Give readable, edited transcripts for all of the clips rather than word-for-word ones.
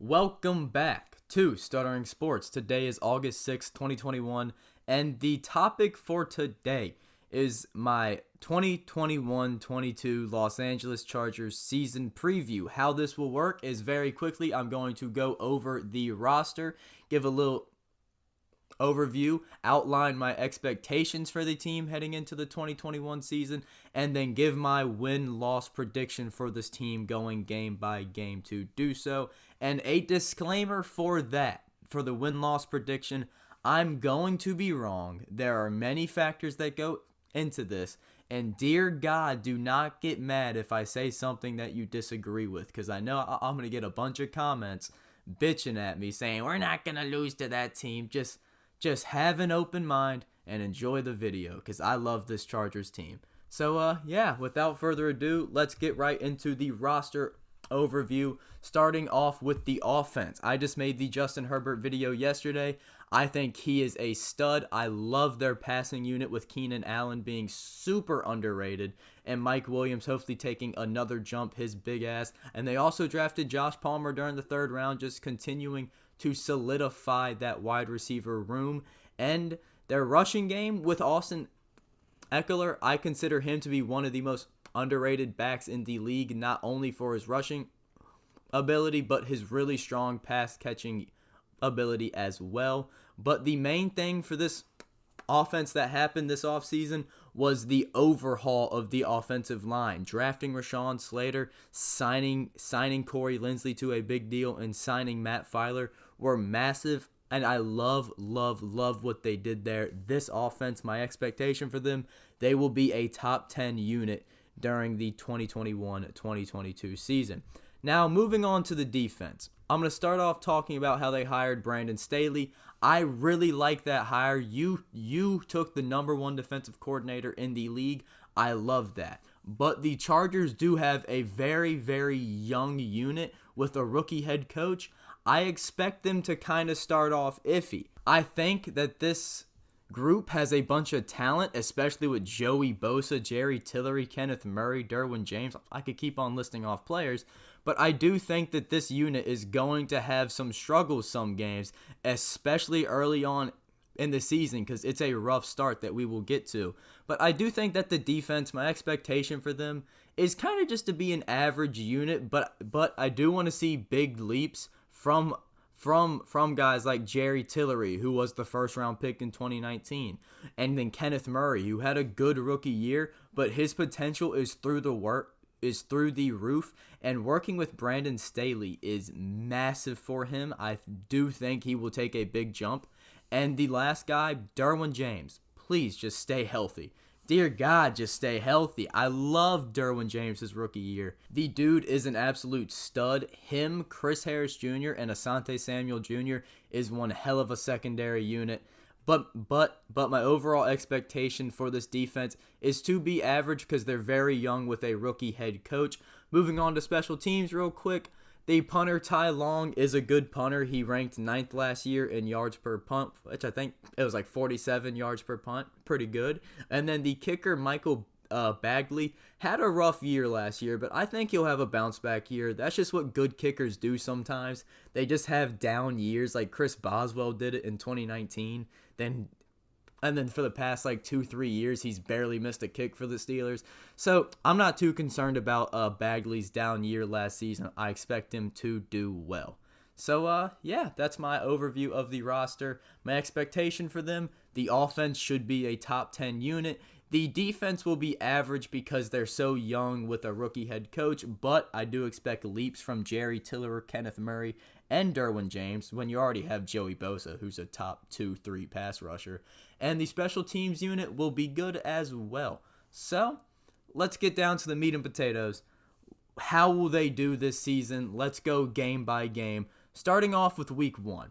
Welcome back to Stuttering Sports. Today is August 6th, 2021, and the topic for today is my 2021-22 Los Angeles Chargers season preview. How this will work is very quickly, I'm going to go over the roster, give a little overview, outline my expectations for the team heading into the 2021 season, and then give my win-loss prediction for this team going game by game to do so. And a disclaimer for that, for the win-loss prediction, I'm going to be wrong. There are many factors that go into this, and dear God, do not get mad if I say something that you disagree with, because I know I'm going to get a bunch of comments bitching at me saying, we're not going to lose to that team. Just have an open mind and enjoy the video because I love this Chargers team. So, without further ado, let's get right into the roster overview, starting off with the offense. I just made the Justin Herbert video yesterday. I think he is a stud. I love their passing unit with Keenan Allen being super underrated and Mike Williams hopefully taking another jump, his big ass. And they also drafted Josh Palmer during the third round, just continuing to solidify that wide receiver room. And their rushing game with Austin Eckler, I consider him to be one of the most underrated backs in the league, not only for his rushing ability, but his really strong pass catching ability as well. But the main thing for this offense that happened this offseason was the overhaul of the offensive line. Drafting Rashawn Slater, signing Corey Linsley to a big deal, and signing Matt Filer were massive. And I love what they did there. This offense, my expectation for them, they will be a top 10 unit during the 2021-2022 season. Now, moving on to the defense. I'm going to start off talking about how they hired Brandon Staley. I really like that hire. You took the number one defensive coordinator in the league. I love that. But the Chargers do have a very, very young unit with a rookie head coach. I expect them to kind of start off iffy. I think that this group has a bunch of talent, especially with Joey Bosa, Jerry Tillery, Kenneth Murray, Derwin James. I could keep on listing off players, but I do think that this unit is going to have some struggles some games, especially early on in the season, because it's a rough start that we will get to. But I do think that the defense, my expectation for them is kind of just to be an average unit, but I do want to see big leaps from guys like Jerry Tillery, who was the first round pick in 2019, and then Kenneth Murray, who had a good rookie year, but his potential is through the roof, and working with Brandon Staley is massive for him. I do think he will take a big jump. And the last guy, Derwin James, please just stay healthy. Dear God, just stay healthy. I love Derwin James' rookie year. The dude is an absolute stud. Him, Chris Harris Jr., and Asante Samuel Jr. is one hell of a secondary unit. But my overall expectation for this defense is to be average because they're very young with a rookie head coach. Moving on to special teams real quick. The punter, Ty Long, is a good punter. He ranked 9th last year in yards per punt, which I think it was like 47 yards per punt. Pretty good. And then the kicker, Michael Bagley, had a rough year last year, but I think he'll have a bounce back year. That's just what good kickers do sometimes. They just have down years, like Chris Boswell did it in 2019. And then for the past 2-3 years, he's barely missed a kick for the Steelers. So I'm not too concerned about Bagley's down year last season. I expect him to do well. So, that's my overview of the roster. My expectation for them, the offense should be a top 10 unit. The defense will be average because they're so young with a rookie head coach, but I do expect leaps from Jerry Tillery, Kenneth Murray, and Derwin James when you already have Joey Bosa, who's a top 2-3 pass rusher. And the special teams unit will be good as well. So, let's get down to the meat and potatoes. How will they do this season? Let's go game by game. Starting off with week 1.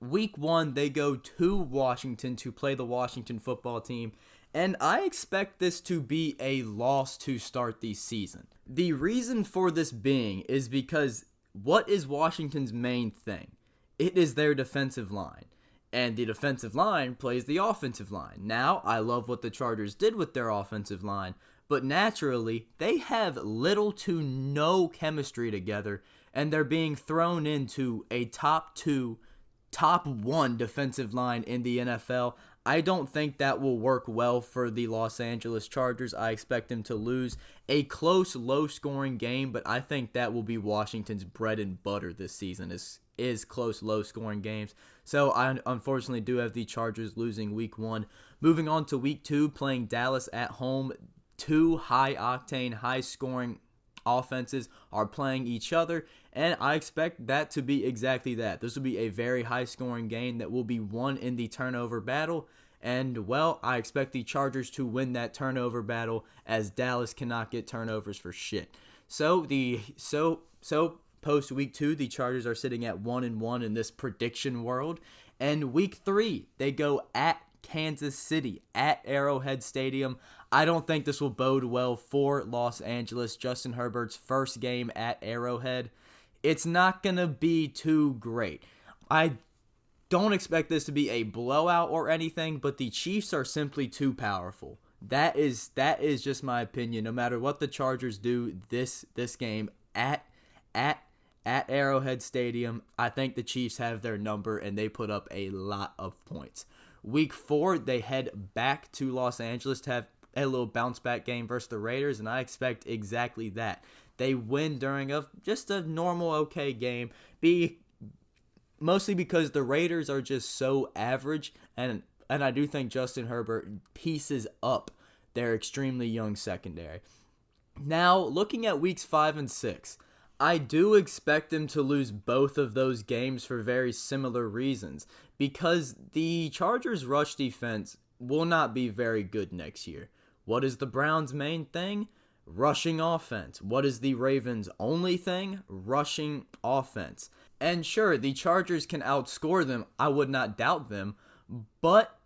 Week 1, they go to Washington to play the Washington football team. And I expect this to be a loss to start the season. The reason for this being is because what is Washington's main thing? It is their defensive line. And the defensive line plays the offensive line. Now, I love what the Chargers did with their offensive line, but naturally, they have little to no chemistry together, and they're being thrown into a top 2, top 1 defensive line in the NFL. I don't think that will work well for the Los Angeles Chargers. I expect them to lose a close, low-scoring game, but I think that will be Washington's bread and butter this season is close, low-scoring games. So I unfortunately do have the Chargers losing week 1. Moving on to week 2, playing Dallas at home. 2 high-octane, high-scoring offenses are playing each other, and I expect that to be exactly that. This will be a very high-scoring game that will be won in the turnover battle, and, well, I expect the Chargers to win that turnover battle as Dallas cannot get turnovers for shit. So post week 2, the Chargers are sitting at 1-1 in this prediction world, and week 3, they go at Kansas City at Arrowhead Stadium. I don't think this will bode well for Los Angeles. Justin Herbert's first game at Arrowhead. It's not going to be too great. I don't expect this to be a blowout or anything, but the Chiefs are simply too powerful. That is just my opinion. No matter what the Chargers do this game at Arrowhead Stadium, I think the Chiefs have their number and they put up a lot of points. Week 4, they head back to Los Angeles to have a little bounce back game versus the Raiders, and I expect exactly that. They win during just a normal okay game, mostly because the Raiders are just so average, and I do think Justin Herbert pieces up their extremely young secondary. Now, looking at weeks 5 and 6, I do expect them to lose both of those games for very similar reasons, because the Chargers' rush defense will not be very good next year. What is the Browns' main thing? Rushing offense. What is the Ravens' only thing? Rushing offense. And sure, the Chargers can outscore them. I would not doubt them. But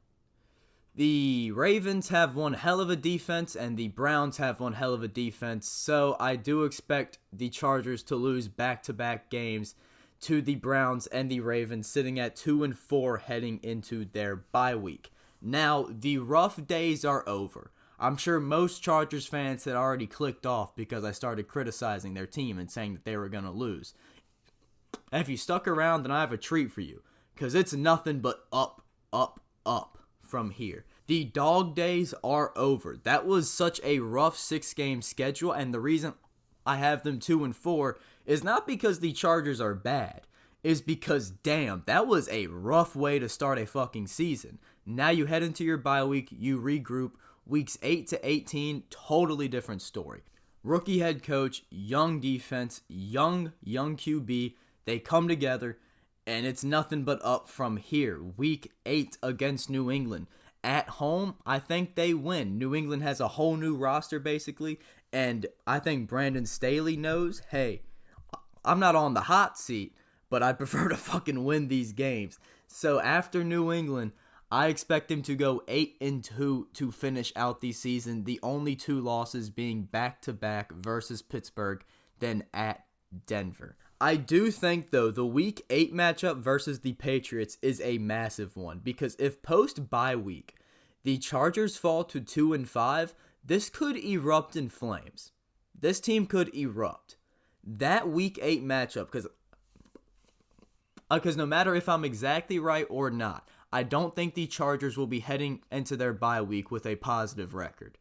the Ravens have one hell of a defense, and the Browns have one hell of a defense. So I do expect the Chargers to lose back-to-back games to the Browns and the Ravens, sitting at 2-4 heading into their bye week. Now, the rough days are over. I'm sure most Chargers fans had already clicked off because I started criticizing their team and saying that they were going to lose. And if you stuck around, then I have a treat for you, because it's nothing but up, up, up from here. The dog days are over. That was such a rough 6-game schedule, and the reason I have them 2-4 is not because the Chargers are bad. Is because, damn, that was a rough way to start a fucking season. Now you head into your bye week, you regroup. Weeks 8 to 18, totally different story. Rookie head coach, young defense, young QB. They come together, and it's nothing but up from here. Week 8 against New England. At home, I think they win. New England has a whole new roster, basically, and I think Brandon Staley knows, hey, I'm not on the hot seat, but I prefer to fucking win these games. So after New England, I expect him to go 8-2 to finish out the season, the only 2 losses being back-to-back versus Pittsburgh, then at Denver. I do think, though, the Week 8 matchup versus the Patriots is a massive one, because if post-bye week the Chargers fall to 2-5, this could erupt in flames. This team could erupt. That Week 8 matchup, because no matter if I'm exactly right or not, I don't think the Chargers will be heading into their bye week with a positive record.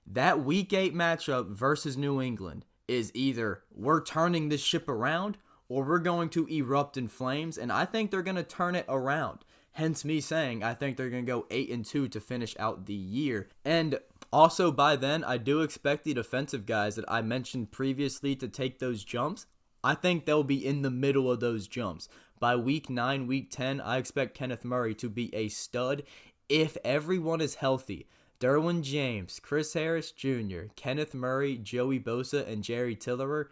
That Week 8 matchup versus New England is either we're turning this ship around or we're going to erupt in flames, and I think they're going to turn it around. Hence me saying I think they're going to go 8-2 to finish out the year. And also by then, I do expect the defensive guys that I mentioned previously to take those jumps. I think they'll be in the middle of those jumps. By week 9, week 10, I expect Kenneth Murray to be a stud if everyone is healthy. Derwin James, Chris Harris Jr., Kenneth Murray, Joey Bosa, and Jerry Tillery,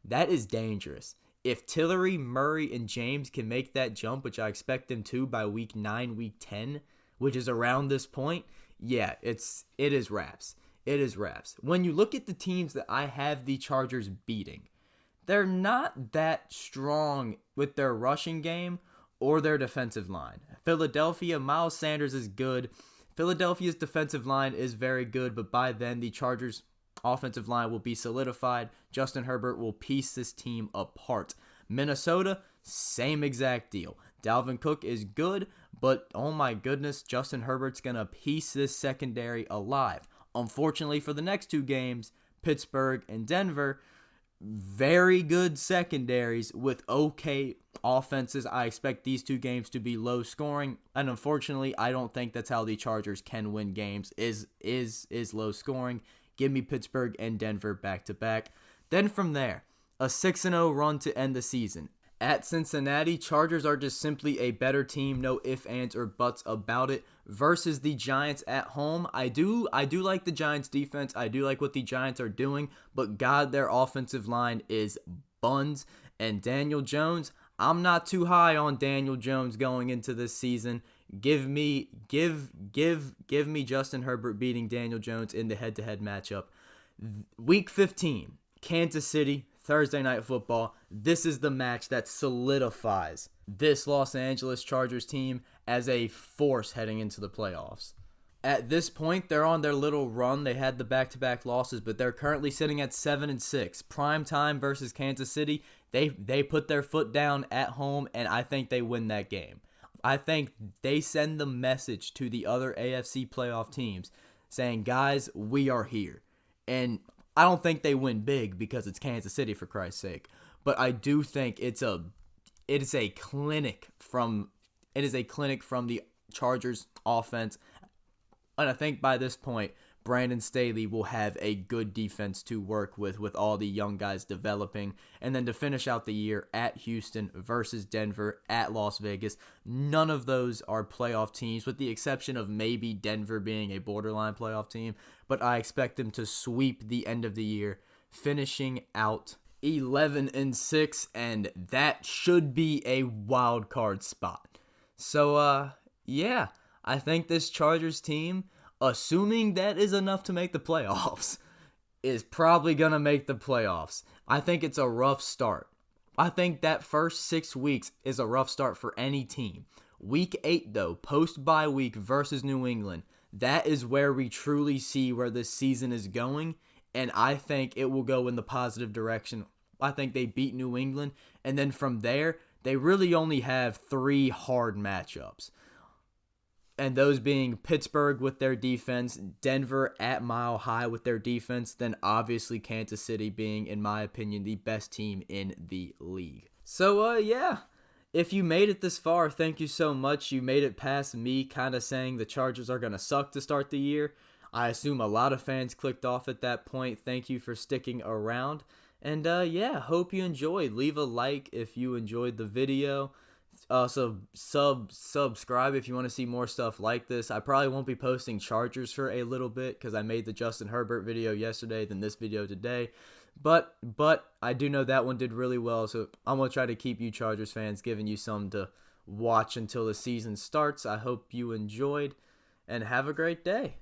that is dangerous. If Tillery, Murray, and James can make that jump, which I expect them to by week 9, week 10, which is around this point, yeah, it is wraps. It is wraps. When you look at the teams that I have the Chargers beating, they're not that strong with their rushing game or their defensive line. Philadelphia, Miles Sanders is good. Philadelphia's defensive line is very good, but by then the Chargers offensive line will be solidified. Justin Herbert will piece this team apart. Minnesota, same exact deal. Dalvin Cook is good, but oh my goodness, Justin Herbert's going to piece this secondary alive. Unfortunately for the next two games, Pittsburgh and Denver, very good secondaries with okay offenses. I expect these two games to be low scoring, and unfortunately, I don't think that's how the Chargers can win games. Is low scoring. Give me Pittsburgh and Denver back to back. Then from there, a 6-0 run to end the season. At Cincinnati, Chargers are just simply a better team, no ifs, ands, or buts about it. Versus the Giants at home, I do like the Giants defense. I do like what the Giants are doing, but God, their offensive line is buns. And Daniel Jones, I'm not too high on Daniel Jones going into this season. Give me Justin Herbert beating Daniel Jones in the head-to-head matchup. Week 15, Kansas City, Thursday Night Football. This is the match that solidifies this Los Angeles Chargers team as a force heading into the playoffs. At this point, they're on their little run. They had the back-to-back losses, but they're currently sitting at 7-6. Prime time versus Kansas City. They put their foot down at home, and I think they win that game. I think they send the message to the other AFC playoff teams saying, guys, we are here. And I don't think they win big because it's Kansas City, for Christ's sake. But I do think it is a clinic from the Chargers offense. And I think by this point, Brandon Staley will have a good defense to work with all the young guys developing. And then to finish out the year at Houston versus Denver, at Las Vegas. None of those are playoff teams, with the exception of maybe Denver being a borderline playoff team. But I expect them to sweep the end of the year, finishing out 11-6, and that should be a wild card spot. So, yeah, I think this Chargers team, assuming that is enough to make the playoffs, is probably going to make the playoffs. I think it's a rough start. I think that first 6 weeks is a rough start for any team. Week 8, though, post-bye week versus New England, that is where we truly see where this season is going, and I think it will go in the positive direction. I think they beat New England, and then from there, they really only have 3 hard matchups. And those being Pittsburgh with their defense, Denver at Mile High with their defense, then obviously Kansas City being, in my opinion, the best team in the league. So, yeah, if you made it this far, thank you so much. You made it past me kind of saying the Chargers are going to suck to start the year. I assume a lot of fans clicked off at that point. Thank you for sticking around. And, yeah, hope you enjoyed. Leave a like if you enjoyed the video. Subscribe if you want to see more stuff like this. I probably won't be posting Chargers for a little bit because I made the Justin Herbert video yesterday, then this video today. But I do know that one did really well, so I'm going to try to keep you Chargers fans, giving you some to watch until the season starts. I hope you enjoyed, and have a great day.